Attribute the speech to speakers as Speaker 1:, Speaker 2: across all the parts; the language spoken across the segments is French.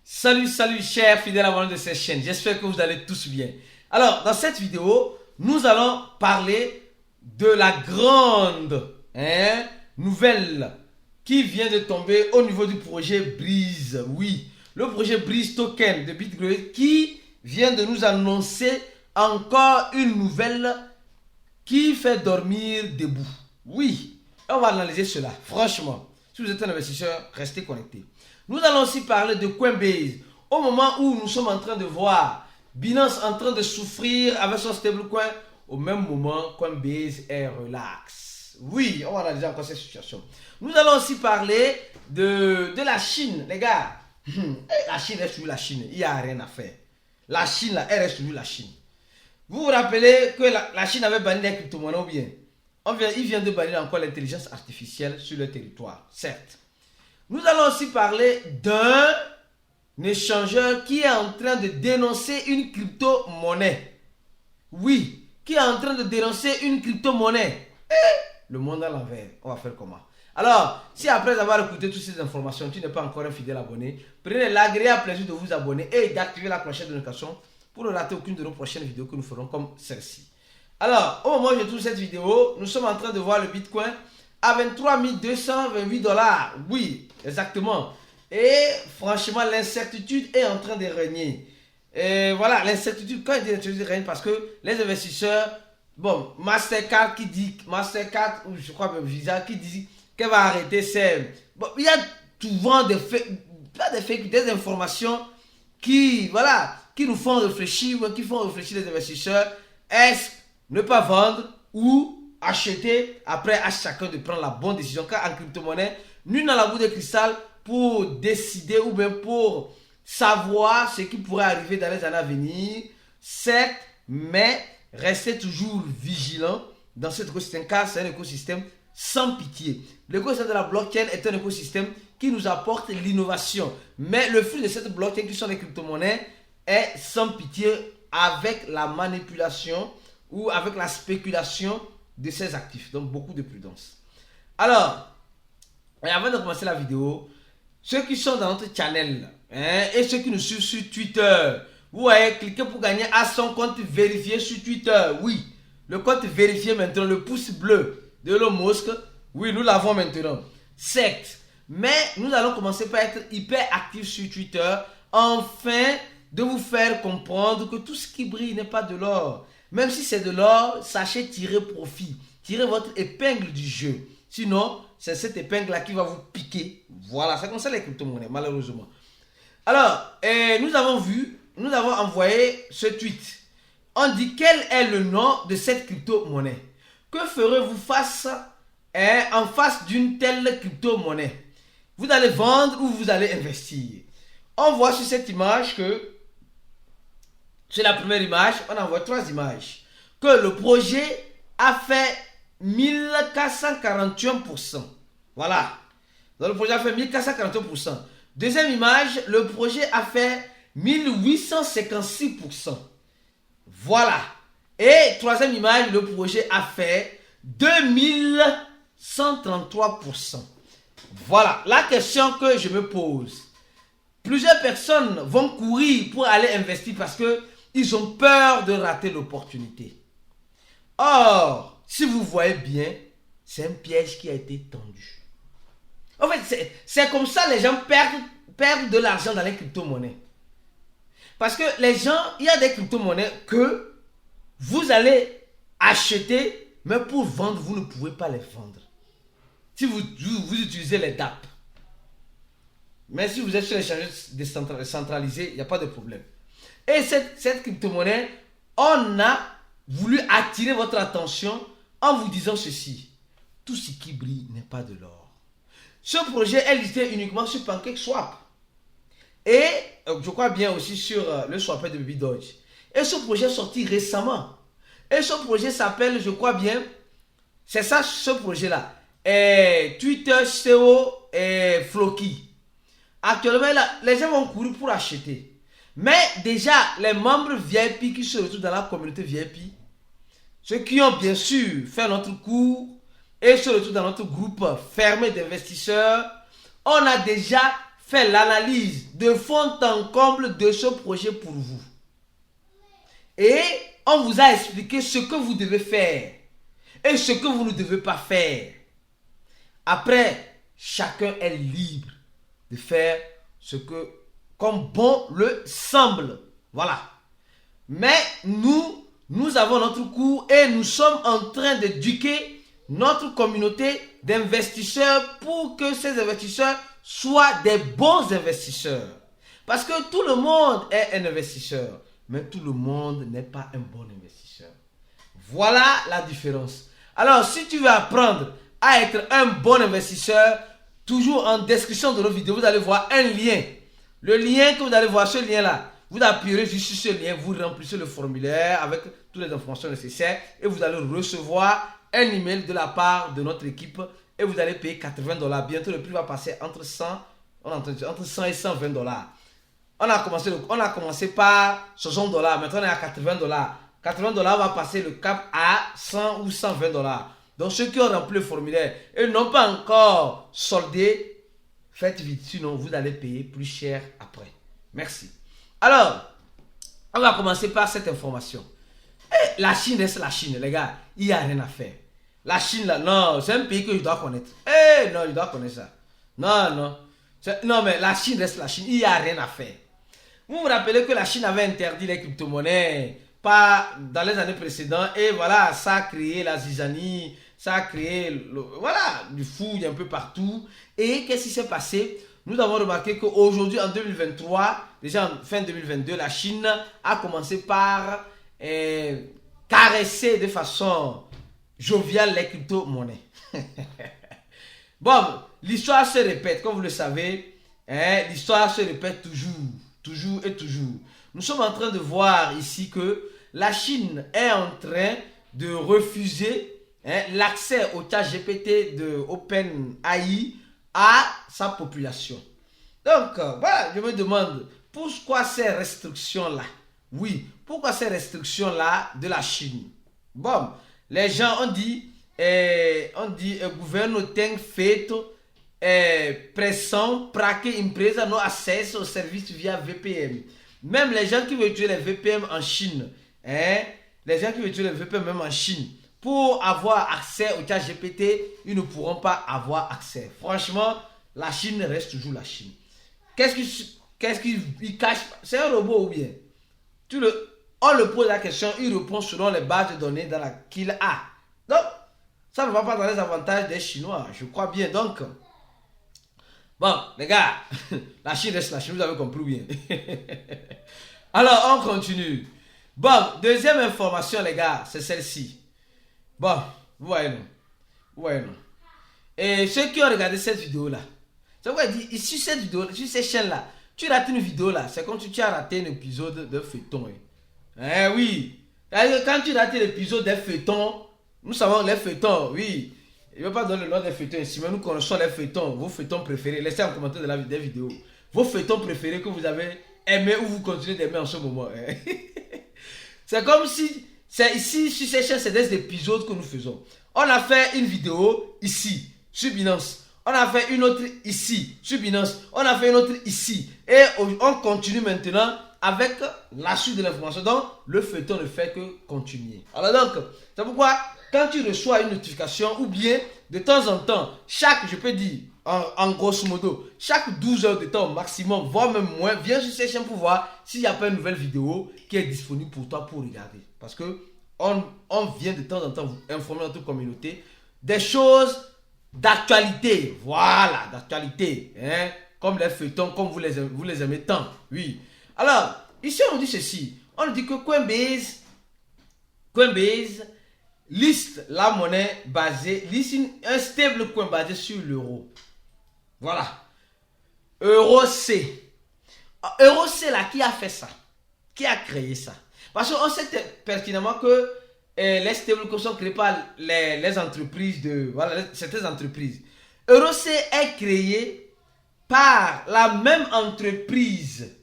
Speaker 1: Salut, salut chers fidèles abonnés de cette chaîne, j'espère que vous allez tous bien. Alors, dans cette vidéo, nous allons parler de la grande nouvelle qui vient de tomber au niveau du projet Breeze. Oui, le projet Breeze Token de BitGlory qui vient de nous annoncer encore une nouvelle qui fait dormir debout. Oui, on va analyser cela, franchement. Si vous êtes un investisseur, restez connectés. Nous allons aussi parler de Coinbase. Au moment où nous sommes en train de voir Binance en train de souffrir avec son stablecoin, au même moment, Coinbase est relax. Oui, on va analyser encore cette situation. Nous allons aussi parler de la Chine, les gars. La Chine reste toujours la Chine, il n'y a rien à faire. La Chine, là, elle reste toujours la Chine. Vous vous rappelez que la Chine avait banni les crypto-monnaies ou bien il vient de bannir encore l'intelligence artificielle sur le territoire, certes. Nous allons aussi parler d'un échangeur qui est en train de dénoncer une crypto-monnaie. Oui, qui est en train de dénoncer une crypto-monnaie. Le monde à l'envers, on va faire comment? Alors, si après avoir écouté toutes ces informations, tu n'es pas encore un fidèle abonné, prenez l'agréable plaisir de vous abonner et d'activer la cloche de notification pour ne rater aucune de nos prochaines vidéos que nous ferons comme celle-ci. Alors, au moment où je tourne cette vidéo, nous sommes en train de voir le Bitcoin à 23 228 $. Oui, exactement. Et franchement, l'incertitude est en train de régner. Et voilà, l'incertitude, quand il dit l'incertitude règne, parce que les investisseurs, bon, Mastercard qui dit, Mastercard, ou je crois même Visa, qui dit qu'elle va arrêter ses... Bon, il y a souvent des informations qui, voilà, qui nous font réfléchir, qui font réfléchir les investisseurs. Est-ce ne pas vendre ou acheter, après à chacun de prendre la bonne décision, car en crypto-monnaie, nul n'a la boule de cristal pour décider ou bien pour savoir ce qui pourrait arriver dans les années à venir, certes, mais restez toujours vigilant dans cet écosystème, car c'est un écosystème sans pitié. L'écosystème de la blockchain est un écosystème qui nous apporte l'innovation, mais le fruit de cette blockchain qui sont les crypto-monnaies est sans pitié avec la manipulation ou avec la spéculation de ces actifs. Donc beaucoup de prudence. Alors, avant de commencer la vidéo, ceux qui sont dans notre channel et ceux qui nous suivent sur Twitter, vous voyez, cliquez pour gagner à son compte vérifié sur Twitter. Oui, le compte vérifié maintenant, le pouce bleu de Elon Musk. Oui, nous l'avons maintenant. Certes, mais nous allons commencer par être hyper actifs sur Twitter, afin de vous faire comprendre que tout ce qui brille n'est pas de l'or. Même si c'est de l'or, sachez tirer profit. Tirez votre épingle du jeu. Sinon, c'est cette épingle-là qui va vous piquer. Voilà, c'est comme ça les crypto-monnaies, malheureusement. Alors, nous avons envoyé ce tweet. On dit quel est le nom de cette crypto-monnaie. Que ferez-vous en face d'une telle crypto-monnaie? Vous allez vendre ou vous allez investir? On voit sur cette image que c'est la première image, on envoie 3 images. Que le projet a fait 1441%. Voilà. Donc le projet a fait 1441%. Deuxième image, le projet a fait 1856%. Voilà. Et troisième image, le projet a fait 2133%. Voilà. La question que je me pose. Plusieurs personnes vont courir pour aller investir parce que ils ont peur de rater l'opportunité. Or, si vous voyez bien, c'est un piège qui a été tendu. En fait, c'est comme ça que les gens perdent de l'argent dans les crypto-monnaies. Parce que les gens, il y a des crypto-monnaies que vous allez acheter, mais pour vendre, vous ne pouvez pas les vendre. Si vous utilisez les DApp. Mais si vous êtes sur l'échange décentralisé, il n'y a pas de problème. Et cette crypto-monnaie, on a voulu attirer votre attention en vous disant ceci. Tout ce qui brille n'est pas de l'or. Ce projet est listé uniquement sur PancakeSwap. Et je crois bien aussi sur le swapper de BabyDoge. Et ce projet est sorti récemment. Et ce projet s'appelle, je crois bien, c'est ça ce projet-là. Twitter, CO et Floki. Actuellement, les gens vont courir pour acheter. Mais déjà, les membres VIP qui se retrouvent dans la communauté VIP, ceux qui ont bien sûr fait notre cours et se retrouvent dans notre groupe fermé d'investisseurs, on a déjà fait l'analyse de fond en comble de ce projet pour vous. Et on vous a expliqué ce que vous devez faire et ce que vous ne devez pas faire. Après, chacun est libre de faire ce que comme bon le semble. Voilà. Mais nous avons notre cours et nous sommes en train d'éduquer notre communauté d'investisseurs pour que ces investisseurs soient des bons investisseurs. Parce que tout le monde est un investisseur, mais tout le monde n'est pas un bon investisseur. Voilà la différence. Alors, si tu veux apprendre à être un bon investisseur, toujours en description de nos vidéos, vous allez voir un lien. Le lien que vous allez voir, ce lien-là, vous appuyez juste sur ce lien, vous remplissez le formulaire avec toutes les informations nécessaires et vous allez recevoir un email de la part de notre équipe et vous allez payer $80. Bientôt, le prix va passer entre 100 et $120. On a commencé par $60, maintenant on est à $80. $80 va passer le cap à 100 ou $120. Donc ceux qui ont rempli le formulaire et n'ont pas encore soldé, faites vite, sinon vous allez payer plus cher après. Merci. Alors, on va commencer par cette information. Et la Chine reste la Chine, les gars. Il n'y a rien à faire. La Chine, là, non, c'est un pays que je dois connaître. Non, je dois connaître ça. Non. Non, mais la Chine reste la Chine. Il n'y a rien à faire. Vous vous rappelez que la Chine avait interdit les crypto-monnaies dans les années précédentes. Et voilà, ça a créé la zizanie. Ça a créé du fouille un peu partout. Et qu'est-ce qui s'est passé? Nous avons remarqué qu'aujourd'hui, en 2023, déjà en fin 2022, la Chine a commencé par caresser de façon joviale les crypto-monnaies. Bon, l'histoire se répète, comme vous le savez. L'histoire se répète toujours et toujours. Nous sommes en train de voir ici que la Chine est en train de refuser l'accès au chat GPT de OpenAI à sa population. Donc, voilà, je me demande pourquoi ces restrictions-là. Oui, pourquoi ces restrictions-là de la Chine? Bon, les gens ont dit, o governo tem feito pressão para que empresa não acesse o serviço via VPN. Même les gens qui veulent utiliser les VPN en Chine, les gens qui veulent utiliser les VPN même en Chine, pour avoir accès au chat GPT, ils ne pourront pas avoir accès. Franchement, la Chine reste toujours la Chine. Qu'est-ce qu'il cache? C'est un robot ou bien? On le pose la question, il répond selon les bases de données qu'il a. Donc, ça ne va pas dans les avantages des Chinois, je crois bien. Donc, bon, les gars, la Chine reste la Chine, vous avez compris bien. Alors, on continue. Bon, deuxième information, les gars, c'est celle-ci. Bon, vous voyez non. Et ceux qui ont regardé cette vidéo-là, c'est pourquoi je dis, ici, cette vidéo, sur cette chaîne-là, tu rates une vidéo là, c'est comme si tu as raté un épisode de feuilleton. Oui. Quand tu rates l'épisode des feuilletons, nous savons les feuilletons, oui. Je ne vais pas donner le nom des feuilletons ici, mais nous connaissons les feuilletons, vos feuilletons préférés. Laissez en commentaire des vidéos. Vos feuilletons préférés que vous avez aimé ou vous continuez d'aimer en ce moment. C'est comme si, c'est ici, sur cette chaîne, c'est des épisodes que nous faisons. On a fait une vidéo ici, sur Binance. On a fait une autre ici, sur Binance. On a fait une autre ici. Et on continue maintenant avec la suite de l'information. Donc, le feuilleton ne fait que continuer. Alors donc, c'est pourquoi, quand tu reçois une notification, ou bien, de temps en temps, je peux dire, en grosso modo, chaque 12 heures de temps maximum, voire même moins, viens sur cette chaîne pour voir s'il n'y a pas une nouvelle vidéo qui est disponible pour toi pour regarder. Parce que on vient de temps en temps vous informer notre communauté des choses d'actualité. Voilà, d'actualité. Comme les feuilletons, comme vous les aimez tant. Oui. Alors, ici on nous dit ceci. On nous dit que Coinbase liste la monnaie liste un stable coin basé sur l'euro. Voilà. EURC. EURC là, qui a fait ça? Qui a créé ça? Parce qu'on sait pertinemment que les stablecoins sont créés par les entreprises certaines entreprises. EURC est créé par la même entreprise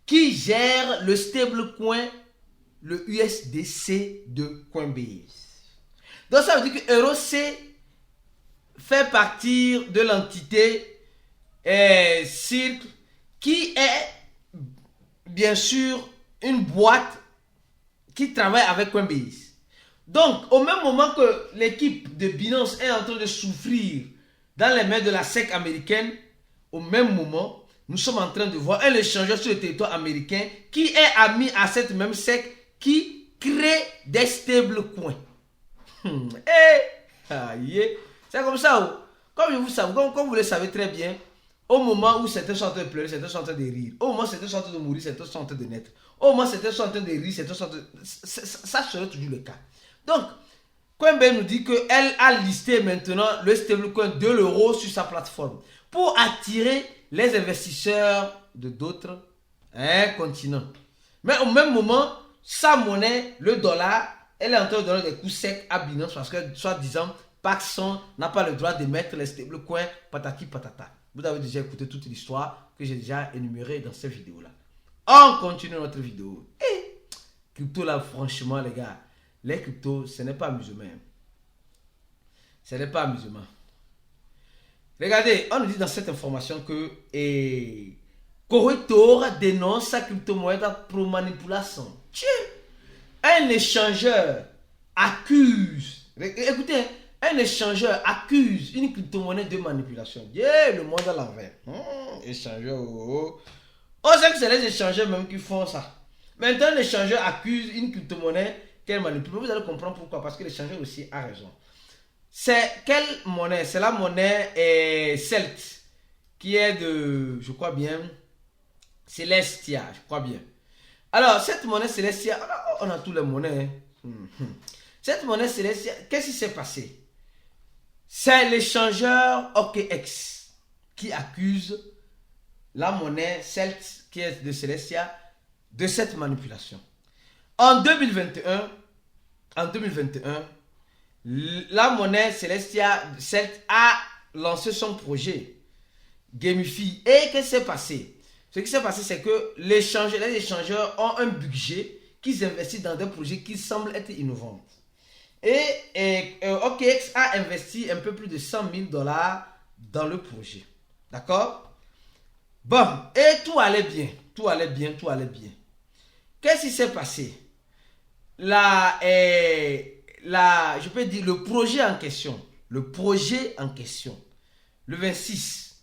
Speaker 1: qui gère le stablecoin, le USDC de Coinbase. Donc ça veut dire que EURC fait partie de l'entité Circle, qui est bien sûr une boîte qui travaille avec Coinbase. Donc, au même moment que l'équipe de Binance est en train de souffrir dans les mains de la SEC américaine, au même moment, nous sommes en train de voir un échangeur sur le territoire américain qui est ami à cette même SEC qui crée des stablecoins. C'est comme ça. Comme vous le savez très bien, au moment où certains sont en train de pleurer, certains sont en train de rire. Au moment où certains sont en train de mourir, certains sont en train de naître. Au moment où certains sont en train de rire, certains sont en train de... Ça serait toujours le cas. Donc, Coinbase nous dit qu'elle a listé maintenant le stablecoin de l'euro sur sa plateforme pour attirer les investisseurs de d'autres continents. Mais au même moment, sa monnaie, le dollar, elle est en train de donner des coups secs à Binance parce que, soi-disant, Paxson n'a pas le droit de mettre les stablecoins patati patata. Vous avez déjà écouté toute l'histoire que j'ai déjà énumérée dans cette vidéo-là. On continue notre vidéo. Crypto là, franchement, les gars, les cryptos, ce n'est pas amusement. Ce n'est pas amusement. Regardez, on nous dit dans cette information que Corrector dénonce sa crypto-monnaie pour manipulation. Un échangeur accuse, écoutez, un échangeur accuse une crypto-monnaie de manipulation. Le monde à l'envers. Échangeur, on sait que c'est les échangeurs même qui font ça. Maintenant, l'échangeur accuse une crypto-monnaie qu'elle manipule. Vous allez comprendre pourquoi. Parce que l'échangeur aussi a raison. C'est quelle monnaie? C'est la monnaie Celt, qui est de, je crois bien, Celestia, je crois bien. Alors, cette monnaie Celestia, on a toutes les monnaies. Cette monnaie Celestia, qu'est-ce qui s'est passé? C'est l'échangeur OKX qui accuse la monnaie Celt, qui est de Celestia, de cette manipulation. En 2021, la monnaie Celestia Celt a lancé son projet Gamify. Et qu'est-ce qui s'est passé? Ce qui s'est passé, c'est que les échangeurs ont un budget qu'ils investissent dans des projets qui semblent être innovants. Et OKX a investi un peu plus de $100 000 dans le projet. D'accord? Bon, et tout allait bien. Qu'est-ce qui s'est passé? Je peux dire le projet en question, le 26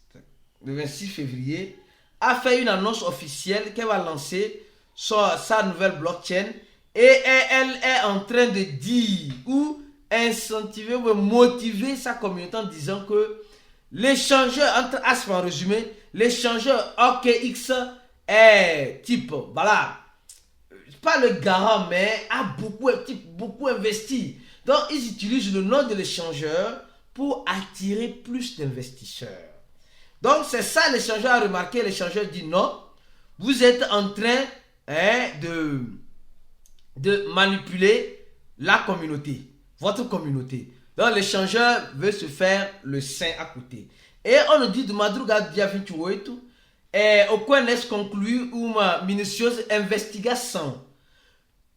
Speaker 1: février, a fait une annonce officielle qu'elle va lancer sa nouvelle blockchain et elle est en train de dire ou incentiver ou motiver sa communauté en disant que l'échangeur, en résumé, l'échangeur OKX est type, voilà, pas le garant, mais a beaucoup investi. Donc, ils utilisent le nom de l'échangeur pour attirer plus d'investisseurs. Donc, c'est ça l'échangeur a remarqué. L'échangeur dit non, vous êtes en train de manipuler la communauté, votre communauté. Donc, l'échangeur veut se faire le saint à côté. Et on nous dit de madrugada dia 28, o COINES conclut uma minuciosa investigação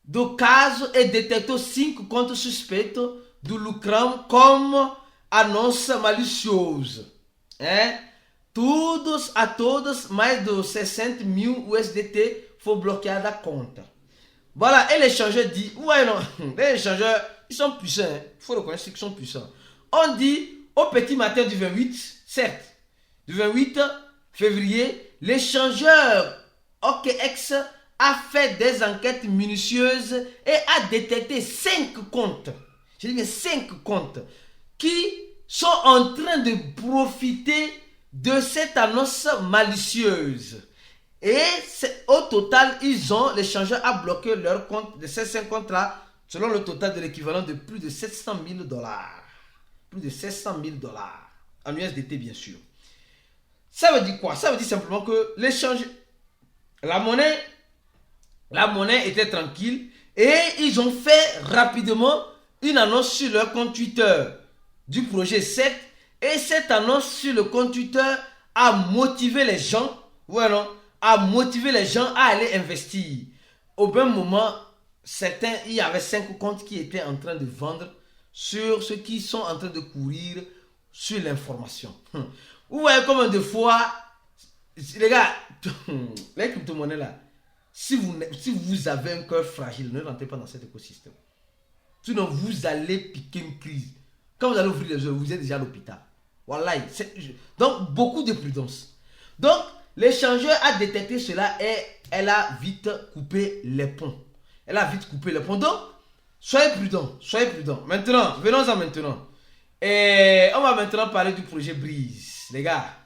Speaker 1: do caso e detectou 5 contas suspeitos do lucrão como anúncio malicioso. Todos, mais de 60 000 USDT foram bloqueados da conta. Voilà, et l'échangeur dit, ouais non, les échangeurs, ils sont puissants, il faut reconnaître qu'ils sont puissants. On dit, au petit matin du 28, certes, du 28 février, l'échangeur OKX a fait des enquêtes minutieuses et a détecté 5 comptes, je dis bien 5 comptes, qui sont en train de profiter de cette annonce malicieuse. Et au total, l'échangeur a bloqué leur compte de ces 5 comptes-là, selon le total de l'équivalent de plus de 700 000 $. Plus de 700 000 $. En USDT, bien sûr. Ça veut dire quoi? Ça veut dire simplement que l'échange, la monnaie était tranquille et ils ont fait rapidement une annonce sur leur compte Twitter du projet 7. Et cette annonce sur le compte Twitter a motivé les gens, à aller investir. Au même moment, il y avait 5 comptes qui étaient en train de vendre sur ceux qui sont en train de courir sur l'information. Vous voyez comment des fois, les gars, les crypto-monnaies là, si vous avez un cœur fragile, ne rentrez pas dans cet écosystème. Sinon, vous allez piquer une crise. Quand vous allez ouvrir les yeux, vous êtes déjà à l'hôpital. Voilà. Donc, beaucoup de prudence. Donc, l'échangeur a détecté cela et elle a vite coupé les ponts. Donc, soyez prudents. Maintenant, venons-en maintenant. Et on va maintenant parler du projet Breeze. Les gars,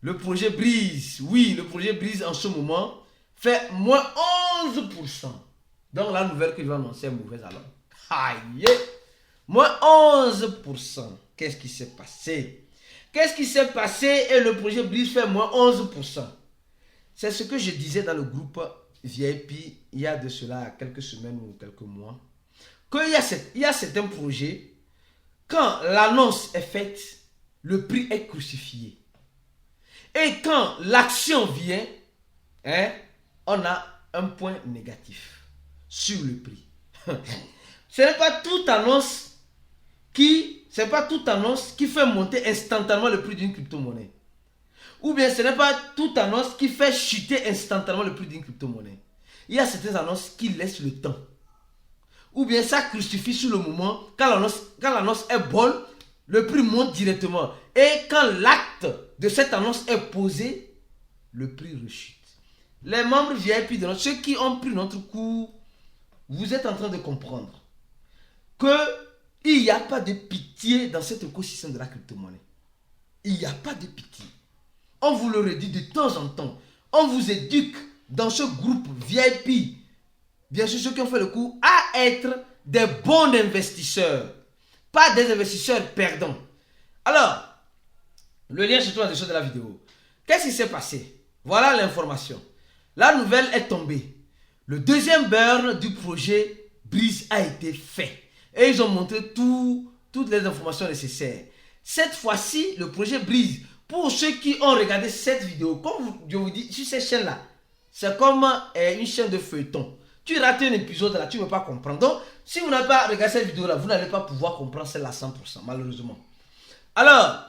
Speaker 1: le projet Breeze, oui, le projet Breeze en ce moment fait moins 11%. Donc, la nouvelle que je vais annoncer est mauvaise alors. Aïe! Moins 11%. Qu'est-ce qui s'est passé? Et le projet Breeze fait moins 11%. C'est ce que je disais dans le groupe VIP il y a de cela quelques semaines ou quelques mois. Qu'il y a certains projets, quand l'annonce est faite, le prix est crucifié. Et quand l'action vient, on a un point négatif sur le prix. Ce n'est pas toute annonce qui fait monter instantanément le prix d'une crypto-monnaie. Ou bien ce n'est pas toute annonce qui fait chuter instantanément le prix d'une crypto-monnaie. Il y a certaines annonces qui laissent le temps. Ou bien ça crucifie sur le moment. Quand l'annonce est bonne, le prix monte directement. Et quand l'acte de cette annonce est posé, le prix rechute. Les membres VIP de ceux qui ont pris notre cours, vous êtes en train de comprendre qu'il n'y a pas de pitié dans cet écosystème de la crypto-monnaie. Il n'y a pas de pitié. On vous le redit de temps en temps. On vous éduque dans ce groupe VIP, bien sûr ceux qui ont fait le cours, à être des bons investisseurs. Pas des investisseurs perdants. Alors, le lien se trouve en dessous de la vidéo. Qu'est-ce qui s'est passé? Voilà l'information. La nouvelle est tombée. Le deuxième burn du projet Breeze a été fait. Et ils ont montré toutes les informations nécessaires. Cette fois-ci, le projet Breeze, pour ceux qui ont regardé cette vidéo, comme je vous dis, sur cette chaîne-là, c'est comme une chaîne de feuilleton. Tu rates un épisode là, tu ne peux pas comprendre. Donc, si vous n'avez pas regardé cette vidéo-là, vous n'allez pas pouvoir comprendre celle-là à 100%, malheureusement. Alors,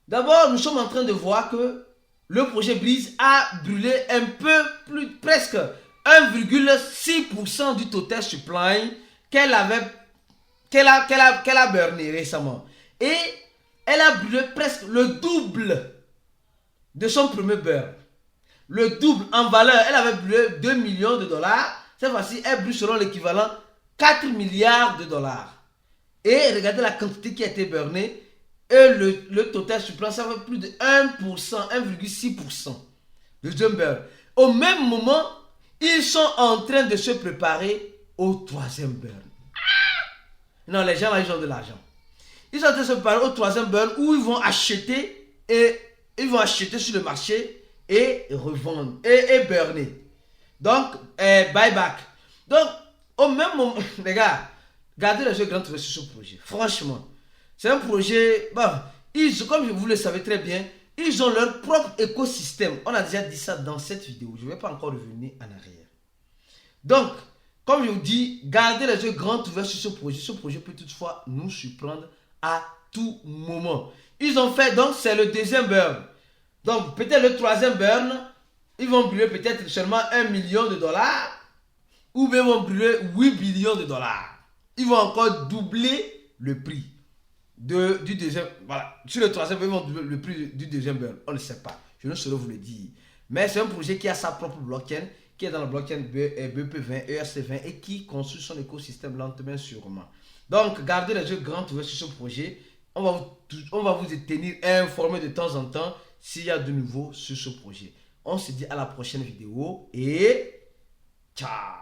Speaker 1: d'abord, nous sommes en train de voir que le projet Breeze a brûlé un peu plus, presque 1,6% du total supply qu'elle a burné récemment. Et elle a brûlé presque le double de son premier burn. Le double en valeur. Elle avait brûlé 2 millions de dollars. Cette fois-ci, elle brûle selon l'équivalent 4 milliards de dollars. Et regardez la quantité qui a été burnée. Et le total supply, ça fait plus de 1%, 1,6% de deuxième burn. Au même moment, ils sont en train de se préparer au troisième burn. Non, les gens là, ils ont de l'argent. Ils sont en train de se préparer au troisième burn où ils vont acheter sur le marché et revendre et burner. Donc, buyback. Donc, au même moment, les gars, gardez les yeux grands ouverts sur ce projet. Franchement, c'est un projet, comme vous le savez très bien, ils ont leur propre écosystème. On a déjà dit ça dans cette vidéo. Je ne vais pas encore revenir en arrière. Donc, comme je vous dis, gardez les yeux grands ouverts sur ce projet. Ce projet peut toutefois nous surprendre à tout moment. Ils ont fait, donc c'est le deuxième burn. Donc peut-être le troisième burn, ils vont brûler peut-être seulement 1 million de dollars. Ou bien ils vont brûler 8 billions de dollars. Ils vont encore doubler le prix du deuxième. Voilà. Sur le troisième, ils vont doubler le prix du deuxième burn. On ne sait pas. Je ne saurais vous le dire. Mais c'est un projet qui a sa propre blockchain, qui est dans la blockchain BEP20, ERC20 et qui construit son écosystème lentement sûrement. Donc, gardez les yeux grands ouverts sur ce projet. On va vous tenir informés de temps en temps s'il y a de nouveau sur ce projet. On se dit à la prochaine vidéo et ciao!